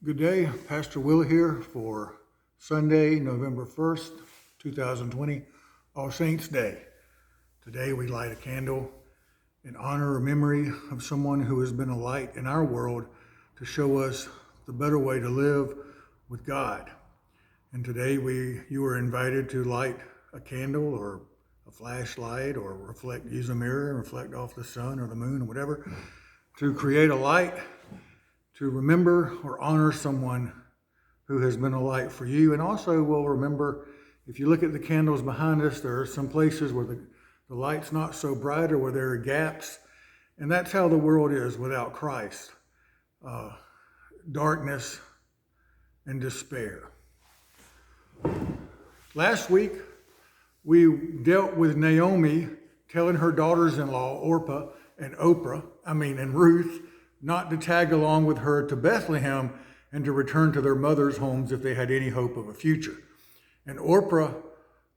Good day, Pastor Will here for Sunday, November 1st, 2020, All Saints Day. Today we light a candle in honor or memory of someone who has been a light in our world to show us the better way to live with God. And today you are invited to light a candle or a flashlight or use a mirror and reflect off the sun or the moon or whatever to create a light to remember or honor someone who has been a light for you. And also we'll remember, if you look at the candles behind us, there are some places where the light's not so bright or where there are gaps. And that's how the world is without Christ. Darkness and despair. Last week, we dealt with Naomi telling her daughters-in-law, Orpah and Ruth, not to tag along with her to Bethlehem and to return to their mother's homes if they had any hope of a future. And Orpah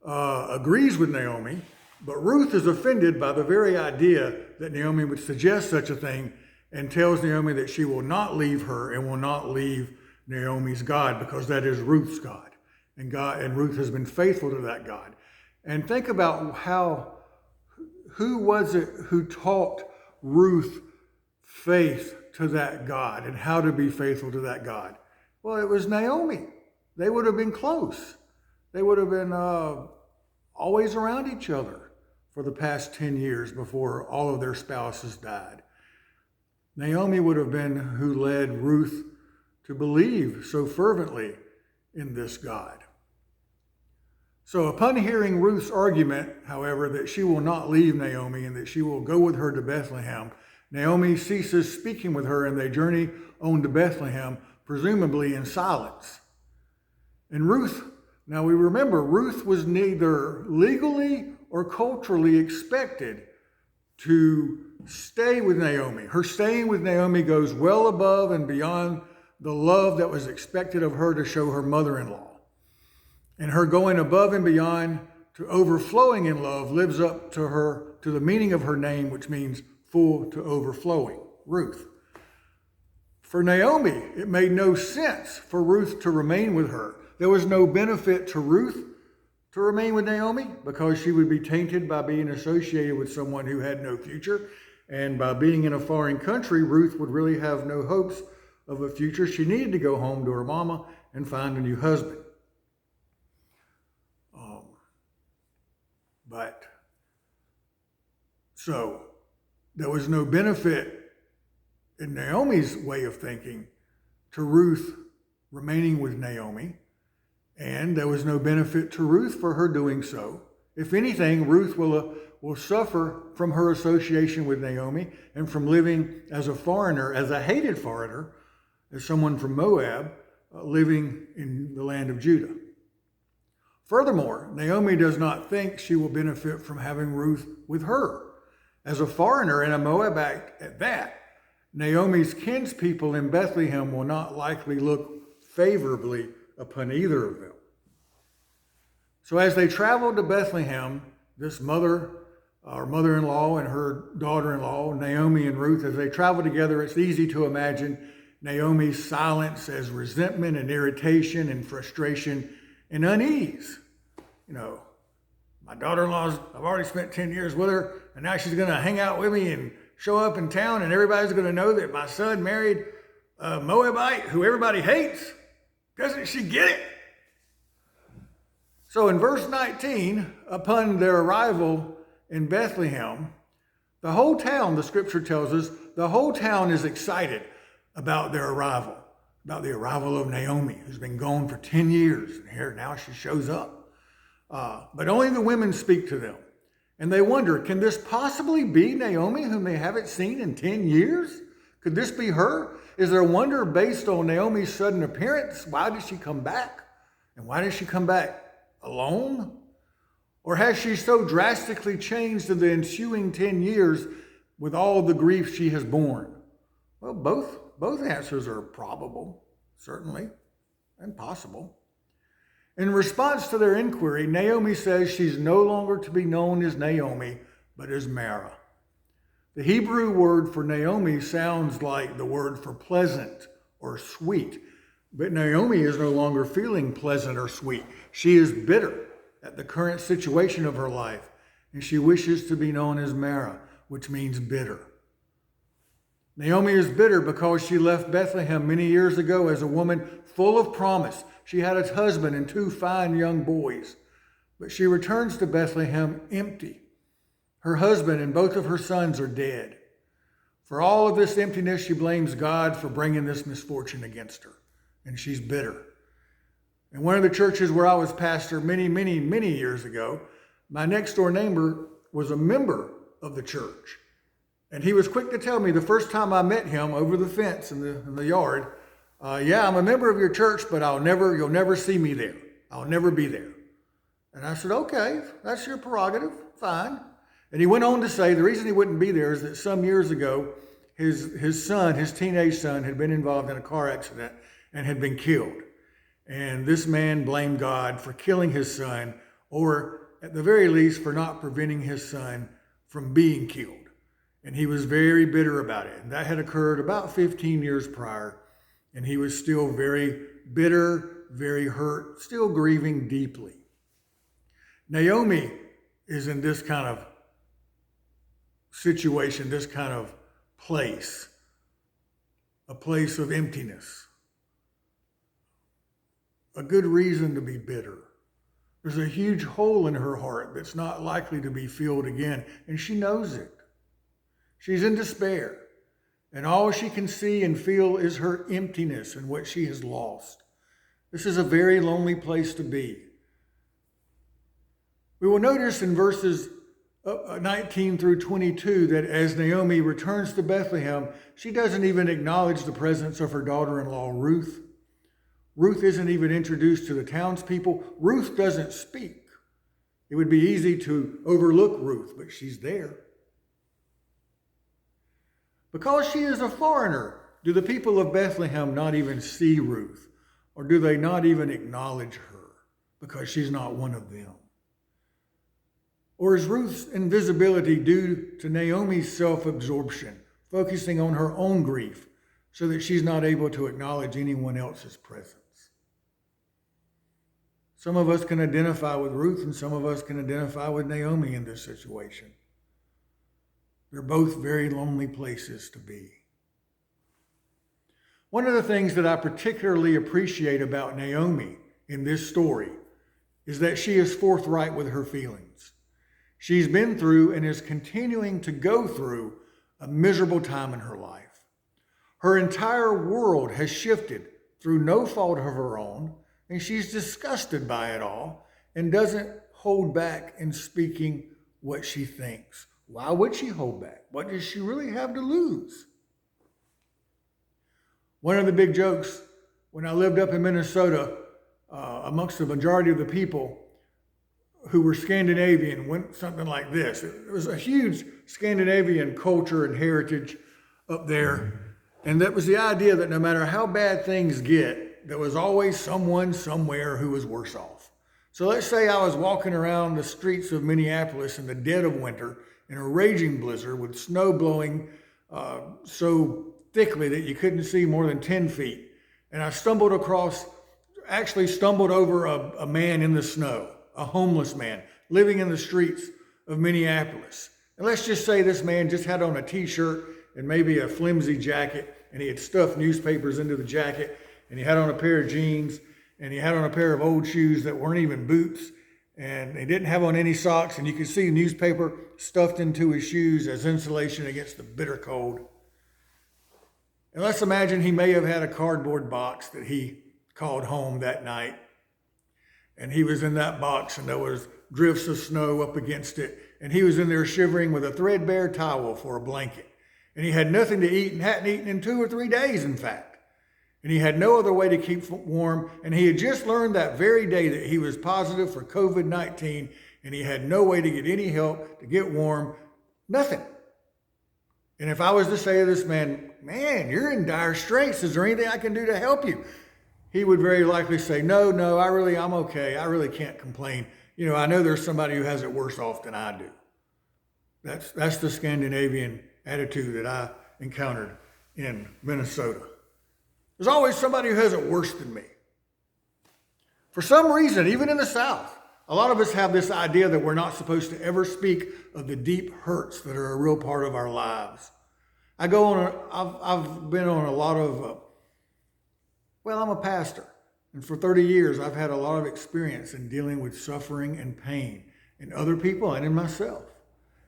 agrees with Naomi, but Ruth is offended by the very idea that Naomi would suggest such a thing and tells Naomi that she will not leave her and will not leave Naomi's God because that is Ruth's God. And Ruth has been faithful to that God. And think about who was it who taught Ruth faith to that God and how to be faithful to that God? Well, it was Naomi. They would have been close. They would have been always around each other for the past 10 years before all of their spouses died. Naomi would have been who led Ruth to believe so fervently in this God. So upon hearing Ruth's argument, however, that she will not leave Naomi and that she will go with her to Bethlehem, Naomi ceases speaking with her and they journey on to Bethlehem, presumably in silence. And Ruth, now we remember, Ruth was neither legally or culturally expected to stay with Naomi. Her staying with Naomi goes well above and beyond the love that was expected of her to show her mother-in-law. And her going above and beyond to overflowing in love lives up to the meaning of her name, which means full to overflowing, Ruth. For Naomi, it made no sense for Ruth to remain with her. There was no benefit to Ruth to remain with Naomi because she would be tainted by being associated with someone who had no future. And by being in a foreign country, Ruth would really have no hopes of a future. She needed to go home to her mama and find a new husband. So there was no benefit in Naomi's way of thinking to Ruth remaining with Naomi, and there was no benefit to Ruth for her doing so. If anything, Ruth will suffer from her association with Naomi and from living as a foreigner, as a hated foreigner, as someone from Moab, living in the land of Judah. Furthermore, Naomi does not think she will benefit from having Ruth with her. As a foreigner and a Moabite at that, Naomi's kinspeople in Bethlehem will not likely look favorably upon either of them. So as they traveled to Bethlehem, this mother-in-law and her daughter-in-law, Naomi and Ruth, as they traveled together, it's easy to imagine Naomi's silence as resentment and irritation and frustration and unease. My daughter-in-law's, I've already spent 10 years with her, and now she's going to hang out with me and show up in town, and everybody's going to know that my son married a Moabite who everybody hates. Doesn't she get it? So in verse 19, upon their arrival in Bethlehem, the whole town, the scripture tells us, the whole town is excited about their arrival, about the arrival of Naomi, who's been gone for 10 years, and here now she shows up. But only the women speak to them. And they wonder, can this possibly be Naomi, whom they haven't seen in 10 years? Could this be her? Is there wonder based on Naomi's sudden appearance? Why did she come back? And why did she come back alone? Or has she so drastically changed in the ensuing 10 years with all the grief she has borne? Well, both answers are probable, certainly, and possible. In response to their inquiry, Naomi says she's no longer to be known as Naomi, but as Mara. The Hebrew word for Naomi sounds like the word for pleasant or sweet. But Naomi is no longer feeling pleasant or sweet. She is bitter at the current situation of her life, and she wishes to be known as Mara, which means bitter. Naomi is bitter because she left Bethlehem many years ago as a woman full of promise. She had a husband and 2 fine young boys, but she returns to Bethlehem empty. Her husband and both of her sons are dead. For all of this emptiness, she blames God for bringing this misfortune against her, and she's bitter. In one of the churches where I was pastor many years ago, my next door neighbor was a member of the church. And he was quick to tell me the first time I met him over the fence in the yard, yeah, I'm a member of your church, but you'll never see me there. I'll never be there. And I said, okay, that's your prerogative, fine. And he went on to say the reason he wouldn't be there is that some years ago, his son, his teenage son, had been involved in a car accident and had been killed. And this man blamed God for killing his son, or at the very least for not preventing his son from being killed. And he was very bitter about it. And that had occurred about 15 years prior. And he was still very bitter, very hurt, still grieving deeply. Naomi is in this kind of situation, this kind of place, a place of emptiness. A good reason to be bitter. There's a huge hole in her heart that's not likely to be filled again, and she knows it. She's in despair, and all she can see and feel is her emptiness and what she has lost. This is a very lonely place to be. We will notice in verses 19 through 22 that as Naomi returns to Bethlehem, she doesn't even acknowledge the presence of her daughter-in-law, Ruth. Ruth isn't even introduced to the townspeople. Ruth doesn't speak. It would be easy to overlook Ruth, but she's there. Because she is a foreigner, do the people of Bethlehem not even see Ruth? Or do they not even acknowledge her because she's not one of them? Or is Ruth's invisibility due to Naomi's self-absorption, focusing on her own grief so that she's not able to acknowledge anyone else's presence? Some of us can identify with Ruth and some of us can identify with Naomi in this situation. They're both very lonely places to be. One of the things that I particularly appreciate about Naomi in this story is that she is forthright with her feelings. She's been through and is continuing to go through a miserable time in her life. Her entire world has shifted through no fault of her own, and she's disgusted by it all and doesn't hold back in speaking what she thinks. Why would she hold back? What does she really have to lose? One of the big jokes when I lived up in Minnesota, amongst the majority of the people who were Scandinavian, went something like this. It was a huge Scandinavian culture and heritage up there. And that was the idea that no matter how bad things get, there was always someone somewhere who was worse off. So let's say I was walking around the streets of Minneapolis in the dead of winter in a raging blizzard with snow blowing so thickly that you couldn't see more than 10 feet. And I stumbled over a man in the snow, a homeless man living in the streets of Minneapolis. And let's just say this man just had on a t-shirt and maybe a flimsy jacket, and he had stuffed newspapers into the jacket, and he had on a pair of jeans, and he had on a pair of old shoes that weren't even boots, and he didn't have on any socks, and you could see newspaper stuffed into his shoes as insulation against the bitter cold. And let's imagine he may have had a cardboard box that he called home that night. And he was in that box and there was drifts of snow up against it. And he was in there shivering with a threadbare towel for a blanket. And he had nothing to eat and hadn't eaten in 2 or 3 days, in fact. And he had no other way to keep warm. And he had just learned that very day that he was positive for COVID-19 and he had no way to get any help to get warm, nothing. And if I was to say to this man, you're in dire straits. Is there anything I can do to help you? He would very likely say, no, I'm okay. I really can't complain. I know there's somebody who has it worse off than I do. That's the Scandinavian attitude that I encountered in Minnesota. There's always somebody who has it worse than me. For some reason, even in the South, a lot of us have this idea that we're not supposed to ever speak of the deep hurts that are a real part of our lives. I've been on a lot of, I'm a pastor. And for 30 years, I've had a lot of experience in dealing with suffering and pain in other people and in myself.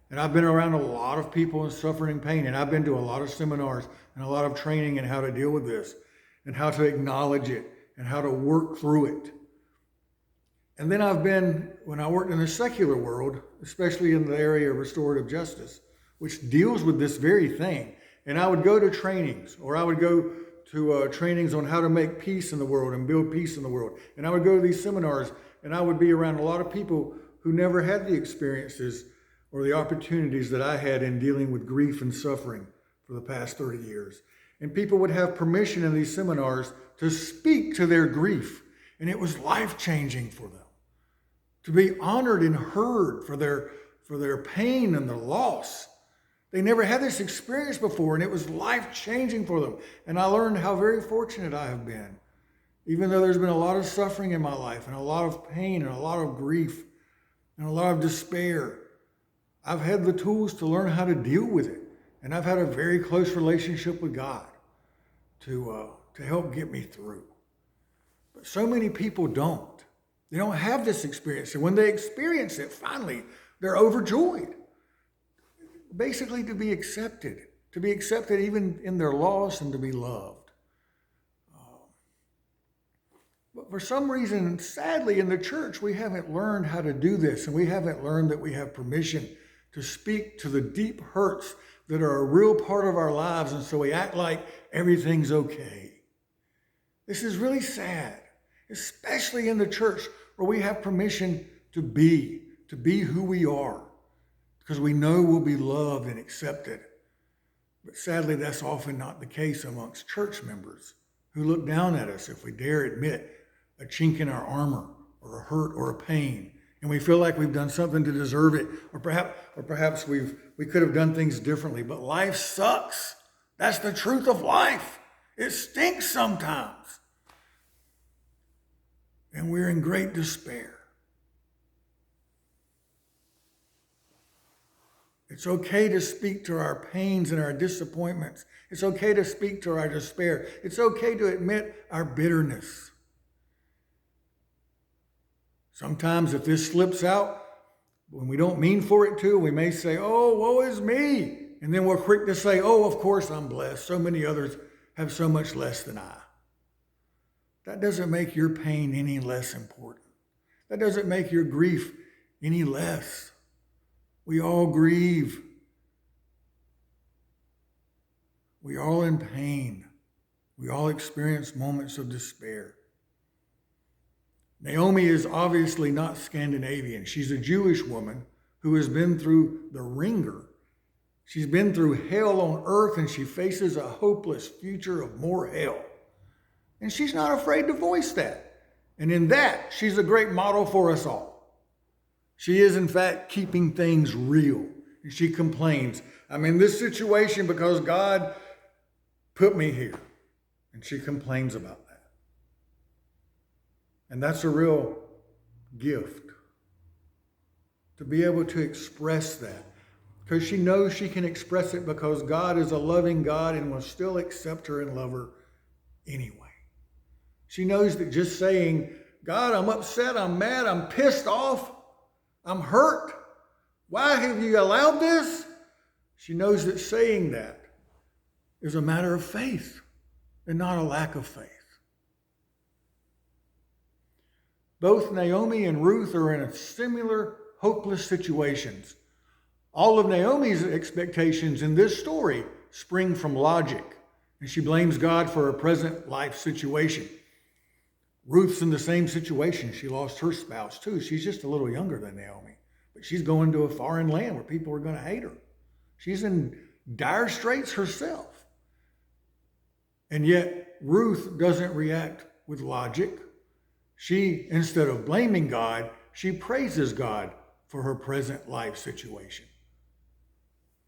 And I've been around a lot of people in suffering and pain, and I've been to a lot of seminars and a lot of training in how to deal with this and how to acknowledge it and how to work through it. And then when I worked in the secular world, especially in the area of restorative justice, which deals with this very thing, and I would go to trainings, or I would go to trainings on how to make peace in the world and build peace in the world. And I would go to these seminars, and I would be around a lot of people who never had the experiences or the opportunities that I had in dealing with grief and suffering for the past 30 years. And people would have permission in these seminars to speak to their grief, and it was life-changing for them. To be honored and heard for their pain and their loss. They never had this experience before, and it was life-changing for them. And I learned how very fortunate I have been. Even though there's been a lot of suffering in my life, and a lot of pain, and a lot of grief, and a lot of despair, I've had the tools to learn how to deal with it. And I've had a very close relationship with God to help get me through. But so many people don't. They don't have this experience. And when they experience it, finally, they're overjoyed. Basically, to be accepted even in their loss, and to be loved. But for some reason, sadly, in the church, we haven't learned how to do this, and we haven't learned that we have permission to speak to the deep hurts that are a real part of our lives, and so we act like everything's okay. This is really sad, especially in the church, where we have permission to be who we are, because we know we'll be loved and accepted. But sadly, that's often not the case amongst church members who look down at us if we dare admit a chink in our armor, or a hurt, or a pain, and we feel like we've done something to deserve it, or perhaps we could have done things differently. But life sucks. That's the truth of life. It stinks sometimes. And we're in great despair. It's okay to speak to our pains and our disappointments. It's okay to speak to our despair. It's okay to admit our bitterness. Sometimes if this slips out, when we don't mean for it to, we may say, "Oh, woe is me." And then we're quick to say, "Oh, of course I'm blessed. So many others have so much less than I." That doesn't make your pain any less important. That doesn't make your grief any less. We all grieve. We all in pain. We all experience moments of despair. Naomi is obviously not Scandinavian. She's a Jewish woman who has been through the ringer. She's been through hell on earth, and she faces a hopeless future of more hell. And she's not afraid to voice that. And in that, she's a great model for us all. She is, in fact, keeping things real. And she complains, "I'm in this situation because God put me here." And she complains about that. And that's a real gift, to be able to express that. Because she knows she can express it because God is a loving God and will still accept her and love her anyway. She knows that just saying, "God, I'm upset, I'm mad, I'm pissed off, I'm hurt. Why have you allowed this?" She knows that saying that is a matter of faith and not a lack of faith. Both Naomi and Ruth are in a similar hopeless situations. All of Naomi's expectations in this story spring from logic, and she blames God for her present life situation. Ruth's in the same situation. She lost her spouse too. She's just a little younger than Naomi, but she's going to a foreign land where people are going to hate her. She's in dire straits herself. And yet Ruth doesn't react with logic. She, instead of blaming God, she praises God for her present life situation.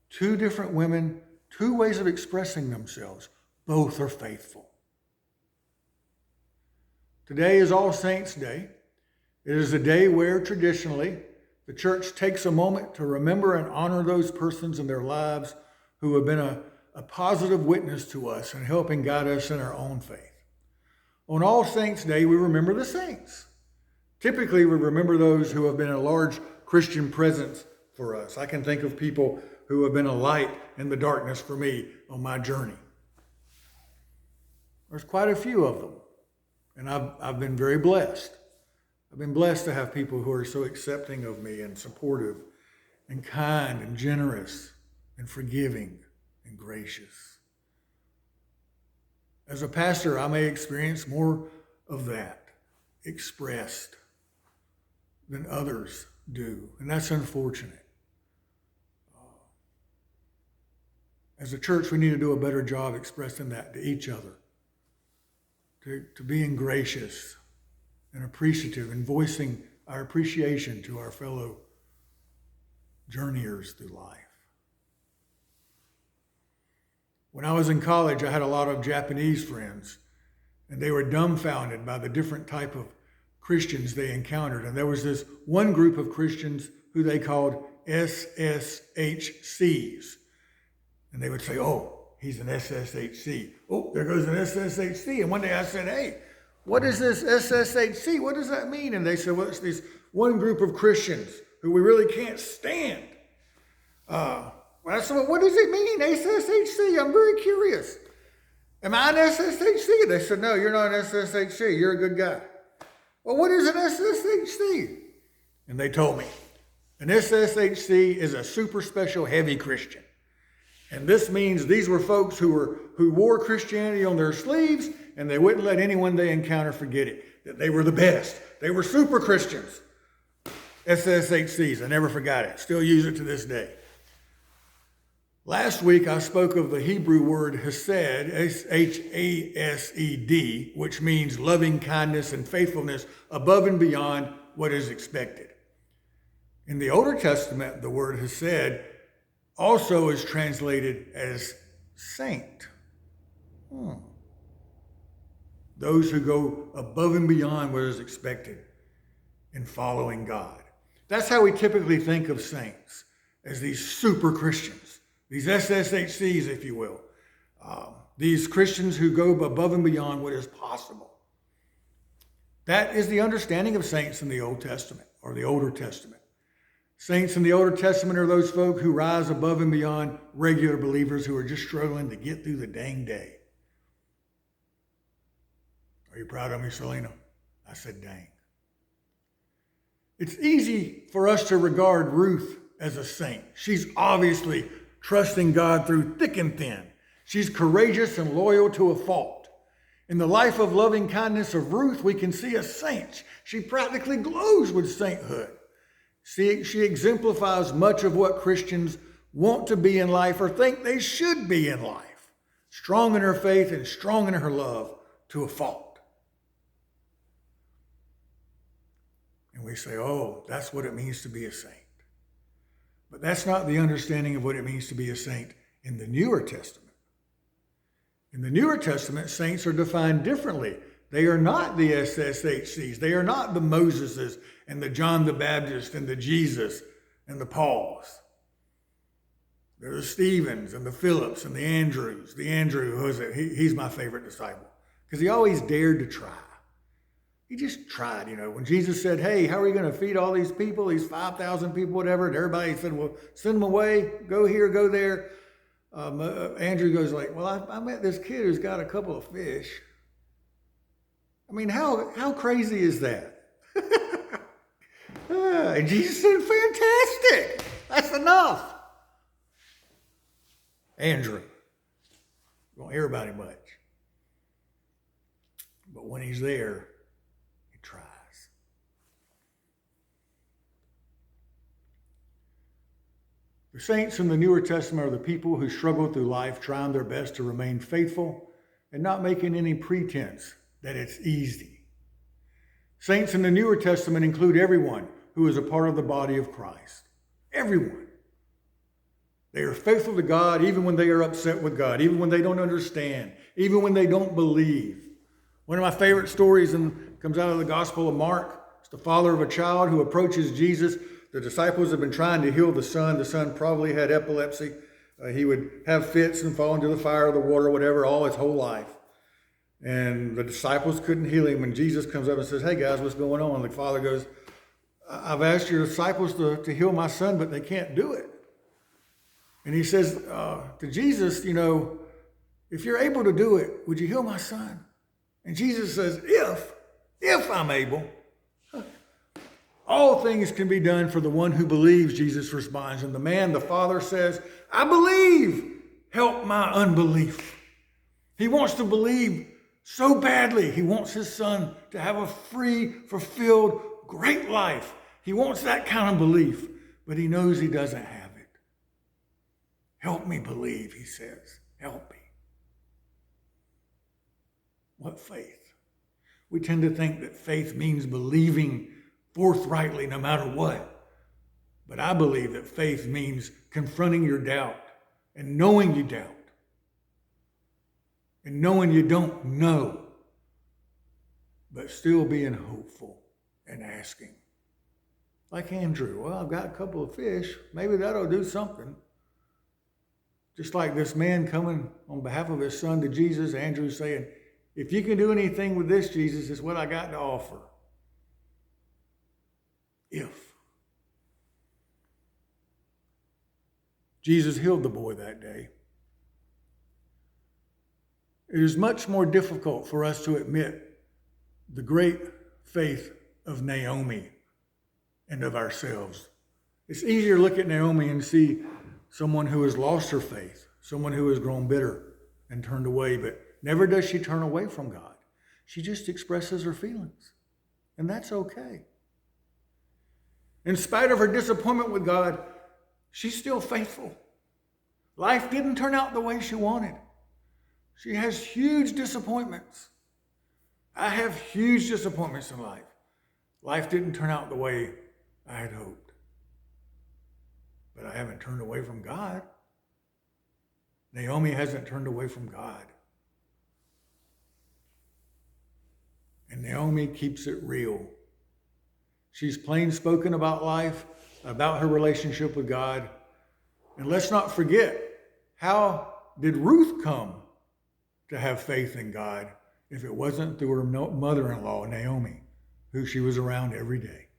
Two different women, two ways of expressing themselves. Both are faithful. Today is All Saints' Day. It is a day where traditionally the church takes a moment to remember and honor those persons in their lives who have been a positive witness to us and helping guide us in our own faith. On All Saints' Day, we remember the saints. Typically, we remember those who have been a large Christian presence for us. I can think of people who have been a light in the darkness for me on my journey. There's quite a few of them, and I've been very blessed. I've been blessed to have people who are so accepting of me and supportive and kind and generous and forgiving and gracious. As a pastor, I may experience more of that expressed than others do, and that's unfortunate. As a church, we need to do a better job expressing that to each other, to being gracious and appreciative and voicing our appreciation to our fellow journeyers through life. When I was in college, I had a lot of Japanese friends, and they were dumbfounded by the different type of Christians they encountered. And there was this one group of Christians who they called SSHCs. And they would say, oh, he's an SSHC. Oh, there goes an SSHC. And one day I said, hey, what is this SSHC? What does that mean? And they said, well, it's this one group of Christians who we really can't stand. Well, I said, well, what does it mean, SSHC? I'm very curious. Am I an SSHC? They said, no, you're not an SSHC. You're a good guy. Well, what is an SSHC? And they told me, an SSHC is a super special heavy Christian. And this means these were folks who wore Christianity on their sleeves, and they wouldn't let anyone they encounter forget it, that they were the best. They were super Christians. SSHCs, I never forgot it. Still use it to this day. Last week, I spoke of the Hebrew word hesed, H-A-S-E-D, which means loving kindness and faithfulness above and beyond what is expected. In the Older Testament, the word hesed also is translated as saint. Those who go above and beyond what is expected in following God. That's how we typically think of saints, as these super Christians. These SSHCs, if you will. These Christians who go above and beyond what is possible. That is the understanding of saints in the Old Testament, or the Older Testament. Saints in the Older Testament are those folk who rise above and beyond regular believers who are just struggling to get through the dang day. Are you proud of me, Selena? I said dang. It's easy for us to regard Ruth as a saint. She's obviously trusting God through thick and thin. She's courageous and loyal to a fault. In the life of loving kindness of Ruth, we can see a saint. She practically glows with sainthood. She exemplifies much of what Christians want to be in life or think they should be in life. Strong in her faith and strong in her love to a fault. And we say, oh, that's what it means to be a saint. But that's not the understanding of what it means to be a saint in the Newer Testament. In the Newer Testament, saints are defined differently. They are not the SSHCs. They are not the Moseses and the John the Baptist and the Jesus and the Pauls. They're the Stephens and the Phillips and the Andrews. The Andrew, who is it? He's my favorite disciple because he always dared to try. He just tried, When Jesus said, hey, how are you going to feed all these people, these 5,000 people, whatever, and everybody said, well, send them away, go here, go there. Andrew goes like, well, I met this kid who's got a couple of fish. I mean, how crazy is that? And Jesus said, fantastic. That's enough. Andrew, you won't hear about him much. But when he's there, he tries. The saints in the Newer Testament are the people who struggle through life trying their best to remain faithful and not making any pretense that it's easy. Saints in the Newer Testament include everyone who is a part of the body of Christ. Everyone. They are faithful to God even when they are upset with God, even when they don't understand, even when they don't believe. One of my favorite stories comes out of the Gospel of Mark. It's the father of a child who approaches Jesus. The disciples have been trying to heal the son. The son probably had epilepsy. He would have fits and fall into the fire or the water or whatever all his whole life. And the disciples couldn't heal him. And Jesus comes up and says, "Hey guys, what's going on?" And the father goes, "I've asked your disciples to heal my son, but they can't do it." And he says to Jesus, "If you're able to do it, would you heal my son?" And Jesus says, if I'm able. All things can be done for the one who believes, Jesus responds. And the father says, "I believe, help my unbelief." He wants to believe so badly. He wants his son to have a free, fulfilled, great life. He wants that kind of belief, but he knows he doesn't have it. Help me believe, he says. Help me. What faith? We tend to think that faith means believing forthrightly no matter what. But I believe that faith means confronting your doubt and knowing you doubt and knowing you don't know, but still being hopeful and asking. Like Andrew, "Well, I've got a couple of fish. Maybe that'll do something." Just like this man coming on behalf of his son to Jesus, Andrew saying, "If you can do anything with this, Jesus, it's what I got to offer." If. Jesus healed the boy that day. It is much more difficult for us to admit the great faith of Naomi and of ourselves. It's easier to look at Naomi and see someone who has lost her faith, someone who has grown bitter and turned away, but never does she turn away from God. She just expresses her feelings, and that's okay. In spite of her disappointment with God, she's still faithful. Life didn't turn out the way she wanted. She has huge disappointments. I have huge disappointments in life. Life didn't turn out the way I had hoped. But I haven't turned away from God. Naomi hasn't turned away from God. And Naomi keeps it real. She's plain spoken about life, about her relationship with God. And let's not forget, how did Ruth come to have faith in God if it wasn't through her mother-in-law, Naomi, who she was around every day?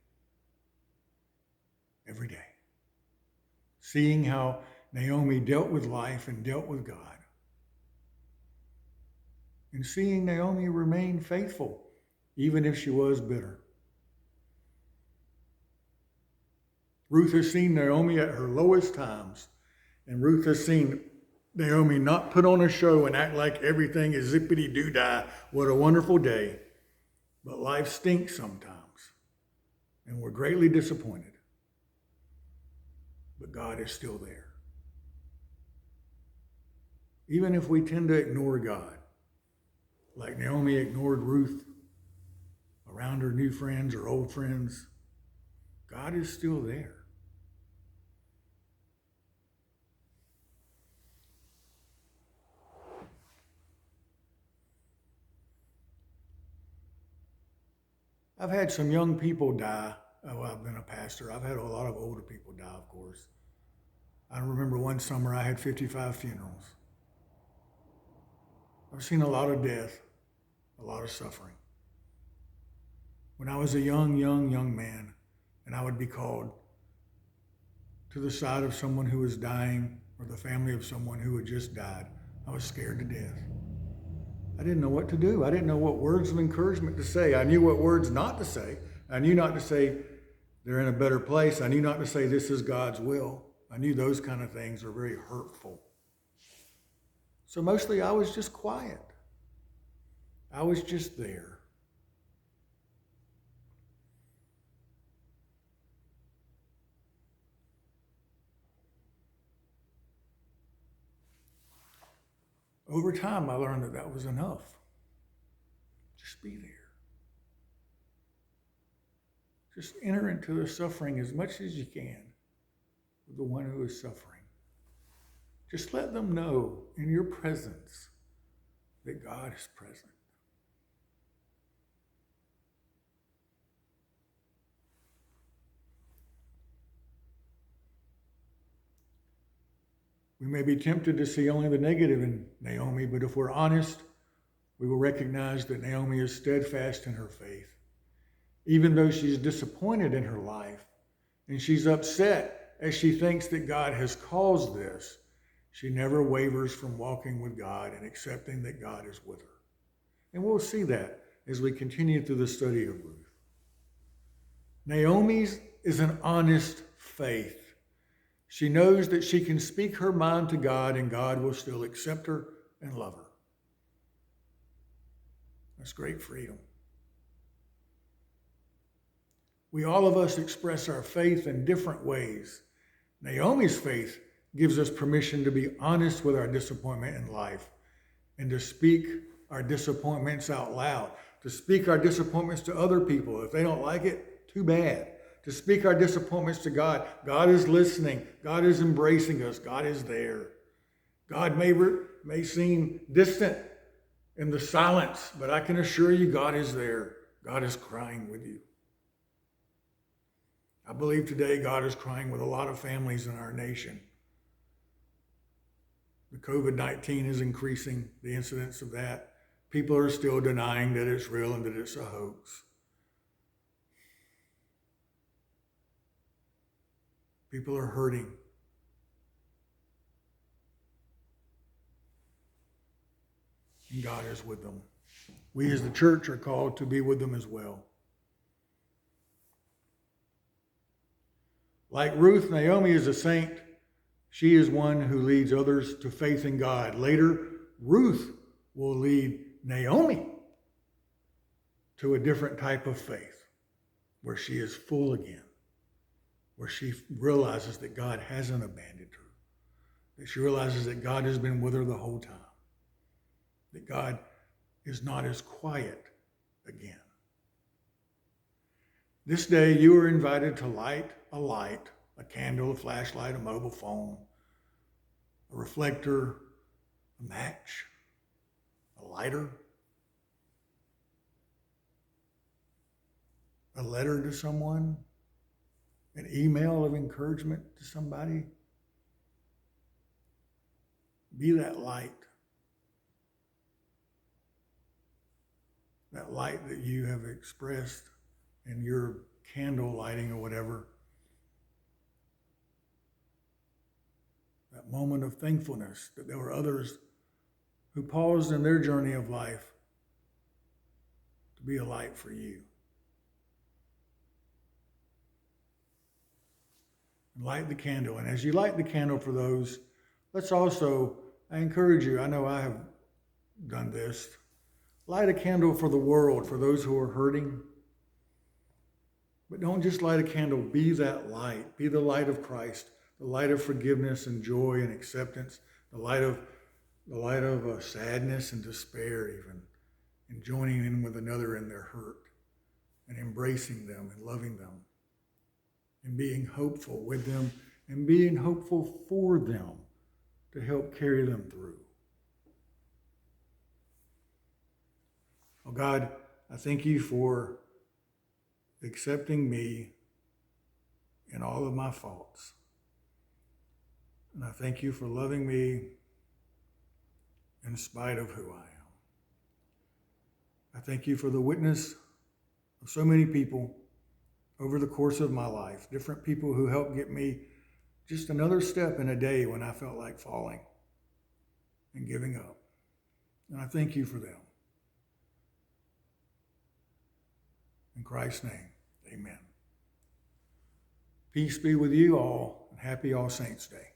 Every day. Seeing how Naomi dealt with life and dealt with God. And seeing Naomi remain faithful, even if she was bitter. Ruth has seen Naomi at her lowest times, and Ruth has seen Naomi not put on a show and act like everything is zippity-doo-dah. What a wonderful day. But life stinks sometimes, and we're greatly disappointed. But God is still there. Even if we tend to ignore God, like Naomi ignored Ruth around her new friends or old friends, God is still there. I've had some young people die. Oh, I've been a pastor. I've had a lot of older people die, of course. I remember one summer I had 55 funerals. I've seen a lot of death, a lot of suffering. When I was a young man, and I would be called to the side of someone who was dying or the family of someone who had just died, I was scared to death. I didn't know what to do. I didn't know what words of encouragement to say. I knew what words not to say. I knew not to say they're in a better place. I knew not to say this is God's will. I knew those kind of things are very hurtful. So mostly I was just quiet. I was just there. Over time, I learned that that was enough. Just be there. Just enter into the suffering as much as you can with the one who is suffering. Just let them know in your presence that God is present. We may be tempted to see only the negative in Naomi, but if we're honest, we will recognize that Naomi is steadfast in her faith. Even though she's disappointed in her life and she's upset as she thinks that God has caused this, she never wavers from walking with God and accepting that God is with her. And we'll see that as we continue through the study of Ruth. Naomi's is an honest faith. She knows that she can speak her mind to God and God will still accept her and love her. That's great freedom. We all of us express our faith in different ways. Naomi's faith gives us permission to be honest with our disappointment in life and to speak our disappointments out loud, to speak our disappointments to other people. If they don't like it, too bad. To speak our disappointments to God. God is listening. God is embracing us. God is there. God may seem distant in the silence, but I can assure you God is there. God is crying with you. I believe today God is crying with a lot of families in our nation. The COVID-19 is increasing, the incidence of that. People are still denying that it's real and that it's a hoax. People are hurting. And God is with them. We as the church are called to be with them as well. Like Ruth, Naomi is a saint. She is one who leads others to faith in God. Later, Ruth will lead Naomi to a different type of faith where she is full again, where she realizes that God hasn't abandoned her, that she realizes that God has been with her the whole time, that God is not as quiet again. This day, you are invited to light, a candle, a flashlight, a mobile phone, a reflector, a match, a lighter, a letter to someone, an email of encouragement to somebody. Be that light that you have expressed in your candle lighting or whatever. That moment of thankfulness that there were others who paused in their journey of life to be a light for you. And light the candle. And as you light the candle for those, I encourage you, I know I have done this, light a candle for the world, for those who are hurting. But don't just light a candle, be that light. Be the light of Christ, the light of forgiveness and joy and acceptance, the light of sadness and despair even, and joining in with another in their hurt and embracing them and loving them and being hopeful with them and being hopeful for them to help carry them through. Oh God, I thank you for accepting me in all of my faults. And I thank you for loving me in spite of who I am. I thank you for the witness of so many people over the course of my life, different people who helped get me just another step in a day when I felt like falling and giving up. And I thank you for them. In Christ's name, amen. Peace be with you all, and happy All Saints' Day.